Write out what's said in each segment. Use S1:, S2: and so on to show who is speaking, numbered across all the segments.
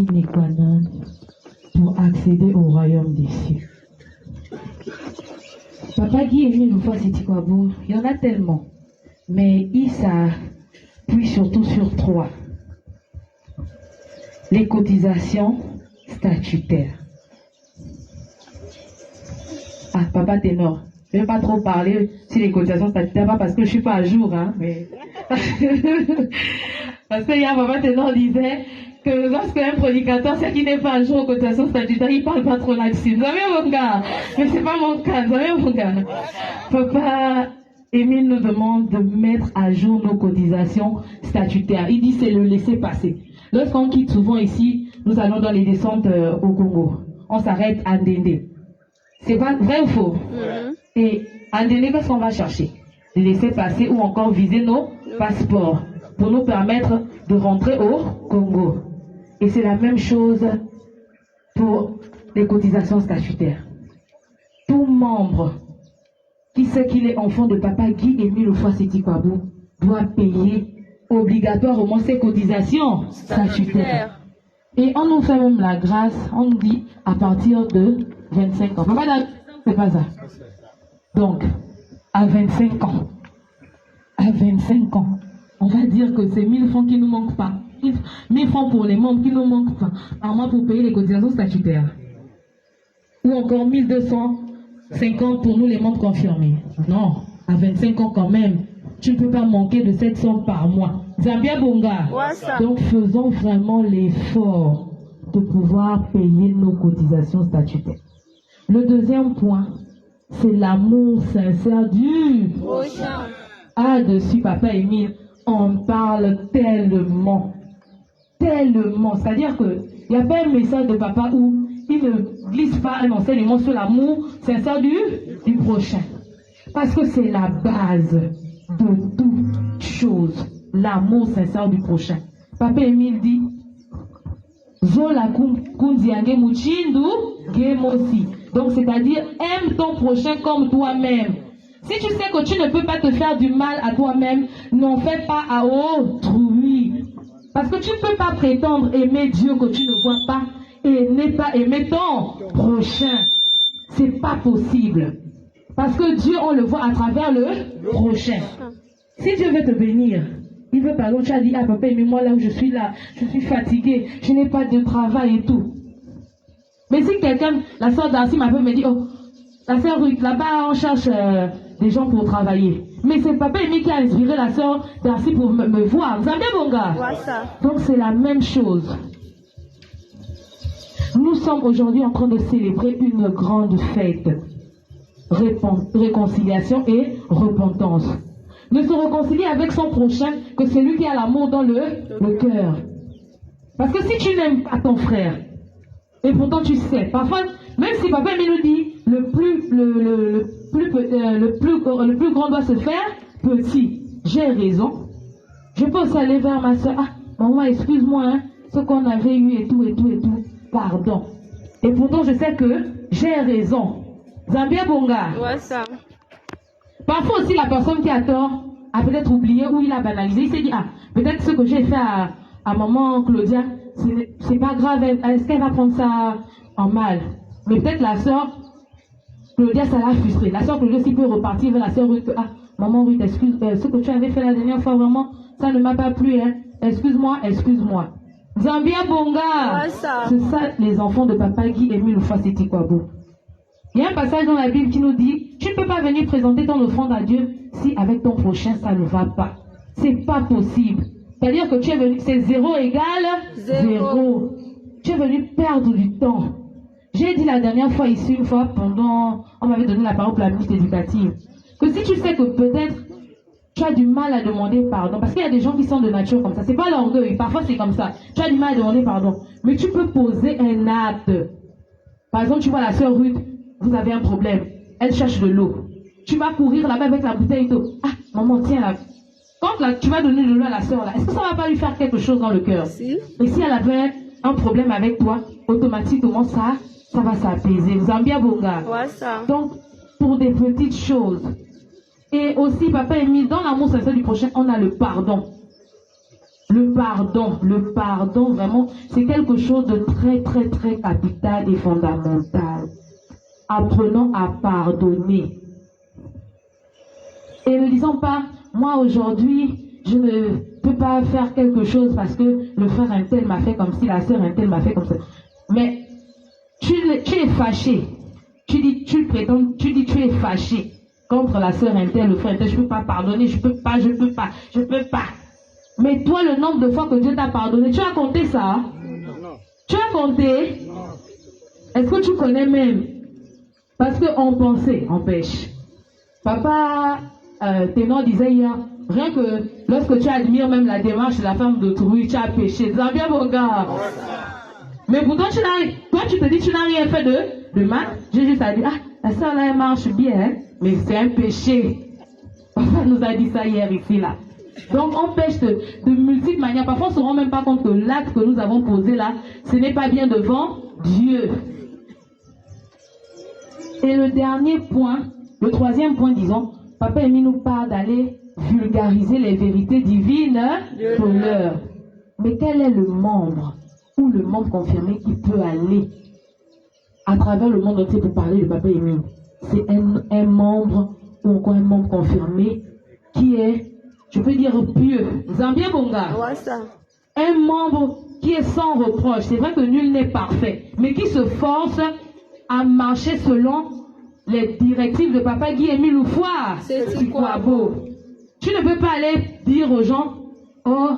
S1: sine qua non pour accéder au royaume des cieux. Papa Guy Émile Loufouassétikwabo, il y en a tellement, mais il s'appuie surtout sur 3. Les cotisations statutaires. Ah, papa ténor, je ne vais pas trop parler sur les cotisations statutaires, pas parce que je ne suis pas à jour, hein, mais... parce que hier, papa ténor disait que lorsqu'un prédicateur, c'est qui n'est pas à jour aux cotisations statutaires, il ne parle pas trop là-dessus. Vous avez mon gars, mais ce n'est pas mon cas, vous avez mon gars. Papa Émile nous demande de mettre à jour nos cotisations statutaires. Il dit c'est le laisser passer. Lorsqu'on quitte souvent ici, nous allons dans les descentes au Congo. On s'arrête à Ndende. C'est pas vrai ou faux? Et à Ndende, qu'est-ce qu'on va chercher? Laisser passer ou encore viser nos passeports pour nous permettre de rentrer au Congo. Et c'est la même chose pour les cotisations statutaires. Tout membre qui sait qu'il est enfant de papa Guy Émile Loufouassétikwabo doit payer obligatoirement ses cotisations statutaires. Et on nous fait même la grâce, on nous dit à partir de 25 ans. Papa, c'est pas ça. Donc, à 25 ans, on va dire que c'est 1000 francs qui ne nous manquent pas. 1000 francs pour les membres qui ne nous manquent pas, par mois pour payer les cotisations statutaires. Ou encore 1250 pour nous les membres confirmés. Non, à 25 ans quand même, tu ne peux pas manquer de cette somme par mois. Zambia Bonga. Donc faisons vraiment l'effort de pouvoir payer nos cotisations statutaires. Le deuxième point, c'est l'amour sincère du prochain. Ah, dessus, papa Émile, on parle tellement. C'est-à-dire qu'il n'y a pas un message de papa où il ne glisse pas un enseignement sur l'amour sincère du prochain. Parce que c'est la base de toute chose. L'amour sincère du prochain. Papa Émile dit Zola kundiange muchindu gemosi. Donc c'est-à-dire aime ton prochain comme toi-même. Si tu sais que tu ne peux pas te faire du mal à toi-même, n'en fais pas à autrui. Parce que tu ne peux pas prétendre aimer Dieu que tu ne vois pas et ne pas aimer ton prochain. C'est pas possible. Parce que Dieu, on le voit à travers le prochain. Si Dieu veut te bénir, il veut par exemple, tu as dit, ah papa, mais moi là où je suis fatigué, je n'ai pas de travail et tout. Mais si quelqu'un, la soeur Darcy m'appelle me dit, oh, la soeur Ruth, là-bas on cherche des gens pour travailler. Mais c'est papa Émile qui a inspiré la soeur Darcy pour me voir. Vous avez bon gars? Donc c'est la même chose. Nous sommes aujourd'hui en train de célébrer une grande fête. Réconciliation et repentance. Ne se réconcilier avec son prochain que celui qui a l'amour dans le cœur. Parce que si tu n'aimes pas ton frère, et pourtant tu sais, parfois, même si papa Émile nous dit le plus grand doit se faire petit, j'ai raison. Je peux aussi aller vers ma soeur, ah, maman, excuse-moi, hein, ce qu'on avait eu et tout, pardon. Et pourtant je sais que j'ai raison. Zambia Bonga.
S2: Ouais, ça.
S1: Parfois aussi la personne qui a tort a peut-être oublié ou il a banalisé. Il s'est dit, ah, peut-être ce que j'ai fait à maman Claudia, c'est pas grave, est-ce qu'elle va prendre ça en mal? Mais peut-être la soeur Claudia, ça l'a frustrée. La soeur Claudia aussi peut repartir vers la soeur Ruth, ah, maman Ruth, excuse, ce que tu avais fait la dernière fois, vraiment, ça ne m'a pas plu, hein. Excuse-moi. Zambia Bonga. Ouais, ça. C'est ça les enfants de papa Guy Émile Loufouassétikwabo. Il y a un passage dans la Bible qui nous dit, tu ne peux pas venir présenter ton offrande à Dieu si avec ton prochain ça ne va pas. C'est pas possible. C'est-à-dire que tu es venu, c'est 0 égale 0. Tu es venu perdre du temps. J'ai dit la dernière fois ici, une fois, on m'avait donné la parole pour la minute éducative, que si tu sais que peut-être tu as du mal à demander pardon, parce qu'il y a des gens qui sont de nature comme ça, c'est pas l'orgueil, parfois c'est comme ça, tu as du mal à demander pardon, mais tu peux poser un acte. Par exemple, tu vois la sœur Ruth, vous avez un problème, elle cherche de l'eau. Tu vas courir là-bas avec la bouteille d'eau. Ah, maman, tiens là. Quand là, tu vas donner de l'eau à la sœur là, est-ce que ça va pas lui faire quelque chose dans le cœur? Si. Et si elle avait un problème avec toi, automatiquement ça va s'apaiser. Zambia Bonga.
S2: Ouais, ça.
S1: Donc, pour des petites choses. Et aussi, papa Émile, dans l'amour sincère du prochain, on a le pardon. Le pardon, vraiment, c'est quelque chose de très, très, très capital et fondamental. Apprenons à pardonner. Et ne disons pas, moi aujourd'hui, je ne peux pas faire quelque chose parce que le frère un tel m'a fait comme ci, la sœur un tel m'a fait comme ça. Mais tu es fâché. Tu dis tu es fâché contre la sœur un tel, le frère un tel, je ne peux pas pardonner, je peux pas. Mais toi, le nombre de fois que Dieu t'a pardonné, tu as compté ça? Non. Tu as compté? Non. Est-ce que tu connais même? Parce qu'on pensait, on pêche. Papa Ténor disait hier, rien que lorsque tu admires même la démarche de la femme d'autrui, tu as péché. Ça va bien, mon gars. Mais pourtant, toi, tu te dis, tu n'as rien fait de mal. J'ai juste à dire, ah, la soeur là, elle marche bien, hein? Mais c'est un péché. Papa nous a dit ça hier ici, là. Donc, on pêche de multiples manières. Parfois, on ne se rend même pas compte que l'acte que nous avons posé là, ce n'est pas bien devant Dieu. Et le dernier point, le troisième point, disons, Papa Émile nous parle d'aller vulgariser les vérités divines pour l'heure. Mais quel est le membre ou le membre confirmé qui peut aller à travers le monde entier pour parler de Papa Émile? C'est un membre ou encore un membre confirmé qui est, je peux dire, pieux. Zambia Bonga. Un membre qui est sans reproche. C'est vrai que nul n'est parfait, mais qui se force à marcher selon les directives de Papa Guy Émile Oufoua. C'est quoi beau. Tu ne peux pas aller dire aux gens, oh,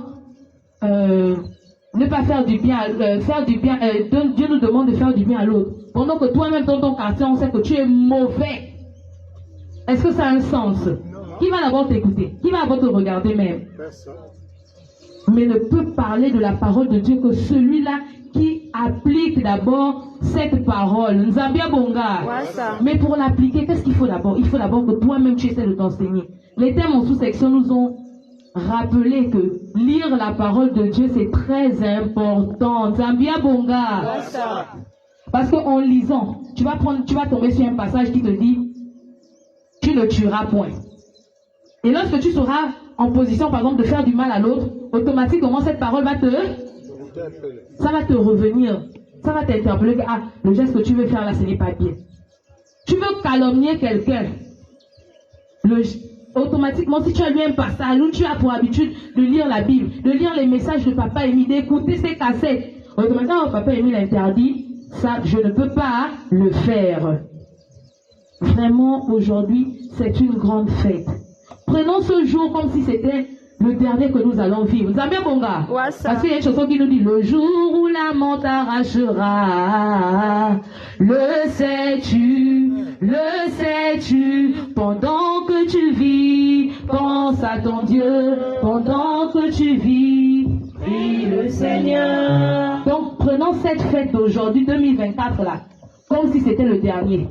S1: ne pas faire du bien, Dieu nous demande de faire du bien à l'autre. Pendant que toi-même dans ton quartier, on sait que tu es mauvais. Est-ce que ça a un sens? Qui va d'abord t'écouter? Qui va d'abord te regarder même? Personne. Mais ne peut parler de la parole de Dieu que celui-là qui applique d'abord cette parole. Nzambia Bonga. Mais pour l'appliquer, qu'est-ce qu'il faut d'abord? Il faut d'abord que toi-même tu essaies de t'enseigner. Les thèmes en sous-section nous ont rappelé que lire la parole de Dieu c'est très important. Nzambia Bonga. Parce qu'en lisant, tu vas tomber sur un passage qui te dit tu ne tueras point. Et lorsque tu seras en position, par exemple, de faire du mal à l'autre, automatiquement, cette parole va te revenir. Ça va t'interpeller que, ah, le geste que tu veux faire là, ce n'est pas bien. Tu veux calomnier quelqu'un. Automatiquement, si tu as lu un passage, où tu as pour habitude de lire la Bible, de lire les messages de Papa Émile, d'écouter ses cassettes, automatiquement, Papa Émile interdit, ça, je ne peux pas le faire. Vraiment, aujourd'hui, c'est une grande fête. Prenons ce jour comme si c'était le dernier que nous allons vivre. Vous avez bien, mon gars? Parce qu'il y a une chanson qui nous dit, le jour où la mort t'arrachera, le sais-tu, pendant que tu vis, pense à ton Dieu, pendant que tu vis, prie le Seigneur. Donc, prenons cette fête d'aujourd'hui, 2024 là, comme si c'était le dernier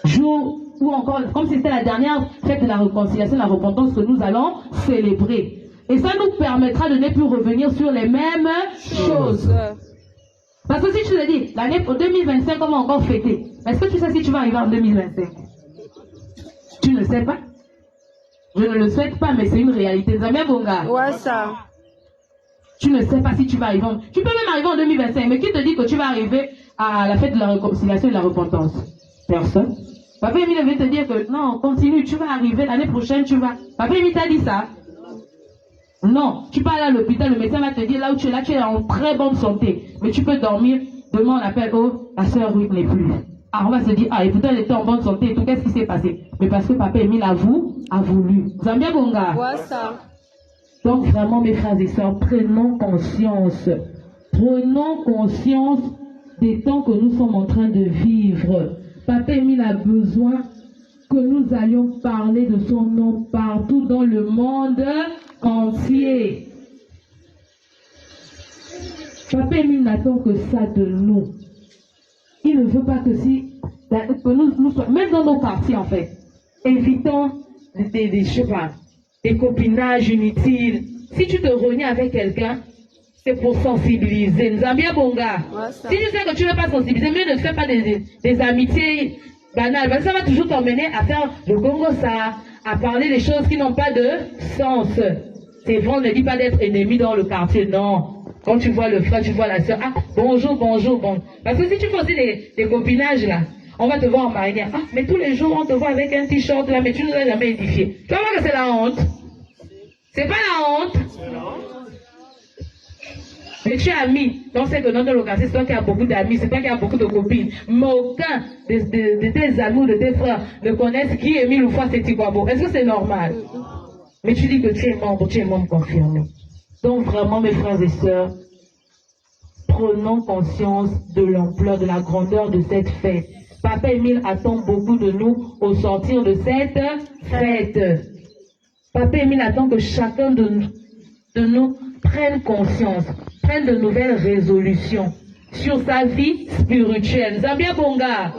S1: jour, ou encore comme si c'était la dernière fête de la réconciliation, de la repentance que nous allons célébrer. Et ça nous permettra de ne plus revenir sur les mêmes choses. Parce que si tu te dis, l'année 2025, on va encore fêter. Est-ce que tu sais si tu vas arriver en 2025? Tu ne sais pas? Je ne le souhaite pas, mais c'est une réalité. Zamia Bonga. Ouais, ça. Tu ne sais pas si tu vas arriver. Tu peux même arriver en 2025, mais qui te dit que tu vas arriver à la fête de la réconciliation et de la repentance? Personne. Papa Émile vient te dire que non, continue, tu vas arriver l'année prochaine, tu vas. Papa Émile t'a dit ça? Non, tu pars à l'hôpital, le médecin va te dire là où tu es en très bonne santé. Mais tu peux dormir, demain on appelle, oh, la soeur Ruth n'est plus. Ah, on va se dire, ah, et pourtant elle était en bonne santé et tout, qu'est-ce qui s'est passé? Mais parce que Papa Émile a voulu. Zambia Bonga. Ouais, ça. Donc vraiment, mes frères et sœurs, prenons conscience des temps que nous sommes en train de vivre. Papa Émile a besoin que nous allions parler de son nom partout dans le monde entier. Papa Émile n'attend que ça de nous. Il ne veut pas que nous soyons, même dans nos quartiers en fait, évitons des copinages inutiles. Si tu te renies avec quelqu'un, c'est pour sensibiliser. Nzambia Bonga. Si tu sais que tu ne veux pas sensibiliser, mieux ne fais pas des amitiés banales. Parce que ça va toujours t'emmener à faire le gongo ça, à parler des choses qui n'ont pas de sens. C'est vrai, on ne dit pas d'être ennemi dans le quartier, non. Quand tu vois le frère, tu vois la soeur, ah, bonjour, bonjour, bon. Parce que si tu fais aussi des copinages là, on va te voir en marinière. Ah, mais tous les jours, on te voit avec un t-shirt là, mais tu ne nous as jamais édifié. Tu vas voir que c'est la honte. C'est pas la honte. Mais tu es ami. Donc c'est que dans le quartier, c'est toi qui as beaucoup d'amis, c'est toi qui as beaucoup de copines. Mais aucun de tes amis ou de tes frères ne connaissent qui est Émile Oufa Seti-Kwabo. Est-ce que c'est normal? Mais tu dis que tu es membre confirmé. Donc vraiment, mes frères et sœurs, prenons conscience de l'ampleur, de la grandeur de cette fête. Papa Émile attend beaucoup de nous au sortir de cette fête. Papa Émile attend que chacun de nous prenne conscience, prenne de nouvelles résolutions sur sa vie spirituelle. Zambia Bonga.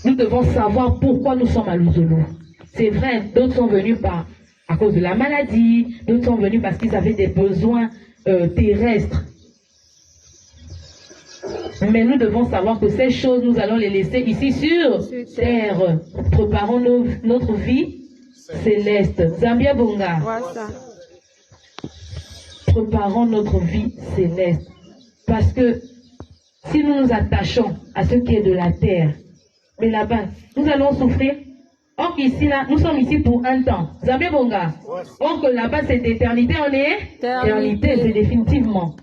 S1: Nous devons savoir pourquoi nous sommes à Luzolo. C'est vrai, d'autres sont venus à cause de la maladie, d'autres sont venus parce qu'ils avaient des besoins terrestres. Mais nous devons savoir que ces choses, nous allons les laisser ici sur terre. Préparons notre vie céleste. Zambia Bonga. Préparons notre vie céleste. Parce que si nous nous attachons à ce qui est de la terre, mais là-bas, nous allons souffrir. Or ici, là, nous sommes ici pour un temps. Zambia Bonga. Or que là-bas, c'est d'éternité, on est éternité, c'est définitivement.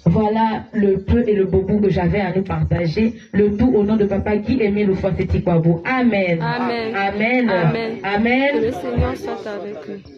S1: Voilà le peu et le beaucoup que j'avais à nous partager. Le tout au nom de Papa Guy Émile Oufa Seti-Kwabo. Amen.
S2: Amen.
S1: Amen.
S2: Amen.
S1: Amen.
S2: Que le Seigneur soit avec eux.